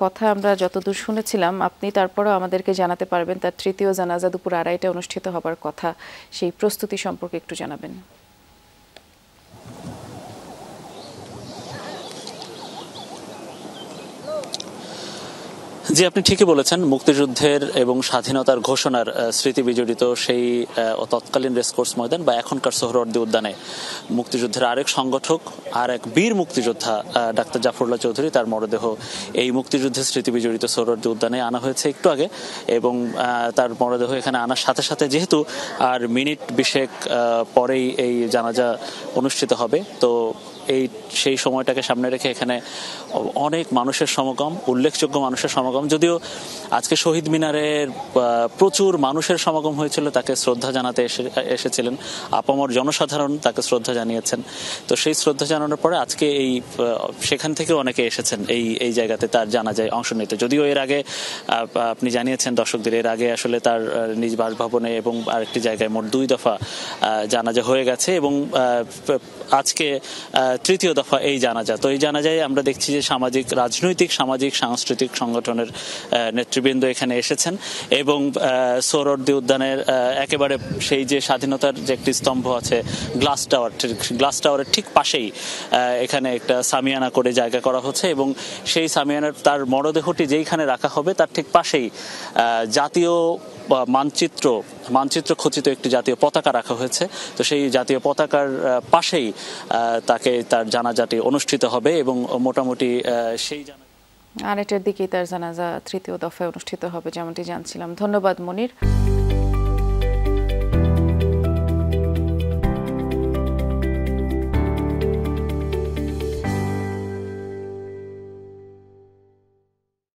কথা আমরা যতদূর শুনেছিলাম, আপনি তারপরেও আমাদেরকে জানাতে পারবেন তার তৃতীয় জানাজা দুপুর 2:30টায় অনুষ্ঠিত হবার কথা, সেই প্রস্তুতি সম্পর্কে একটু জানাবেন। জি, আপনি ঠিকই বলেছেন। মুক্তিযুদ্ধের এবং স্বাধীনতার ঘোষণার স্মৃতি বিজড়িত সেই তৎকালীন রেসকোর্স ময়দান বা এখনকার সোহরাওয়ার্দী উদ্যানে মুক্তিযুদ্ধের আরেক সংগঠক আর এক বীর মুক্তিযোদ্ধা ডাক্তার জাফরুল্লাহ চৌধুরী, তার মরদেহ এই মুক্তিযুদ্ধের স্মৃতি বিজড়িত সোহরাওয়ার্দী উদ্যানে আনা হয়েছে একটু আগে। এবং তার মরদেহ এখানে আনার সাথে সাথে যেহেতু আর মিনিট বিশেক পরেই এই জানাজা অনুষ্ঠিত হবে, তো সেই সময়টাকে সামনে রেখে এখানে অনেক মানুষের সমাগম, উল্লেখযোগ্য মানুষের সমাগম। যদিও আজকে শহীদ মিনারের প্রচুর মানুষের সমাগম হয়েছিল, তাকে শ্রদ্ধা জানাতে এসেছিলেন আপামর জনসাধারণ, তাকে শ্রদ্ধা জানিয়েছেন। তো সেই শ্রদ্ধা জানানোর পরে আজকে সেখান থেকে অনেকে এসেছেন এই জায়গাতে তার জানাজায় অংশ নিতে। যদিও এর আগে আপনি জানিয়েছেন দর্শকদের, এর আগে আসলে তার নিজ বাসভবনে এবং আরেকটি জায়গায় মোট 2 দফা জানাজা হয়ে গেছে এবং আজকে তৃতীয় দফা এই জানাজা। তো এই জানাজায় আমরা দেখছি যে রাজনৈতিক, সামাজিক, সাংস্কৃতিক সংগঠনের নেতৃবৃন্দ এখানে এসেছেন এবং সোহরাওয়ার্দী উদ্যানের একেবারে সেই যে স্বাধীনতার যে একটি স্তম্ভ আছে গ্লাস টাওয়ারের ঠিক পাশেই এখানে একটা সামিয়ানা করে জায়গা করা হচ্ছে এবং সেই সামিয়ানার তার মরদেহটি যেইখানে রাখা হবে তার ঠিক পাশেই জাতীয় মানচিত্র খচিত একটি জাতীয় পতাকা রাখা হয়েছে। তো সেই জাতীয় পতাকার পাশেই তার জানাজাটি অনুষ্ঠিত হবে এবং মোটামুটি সেই 2:30টার দিকেই তার জানাজা তৃতীয় দফায় অনুষ্ঠিত হবে, যেমনটি জানছিলাম। ধন্যবাদ মনির।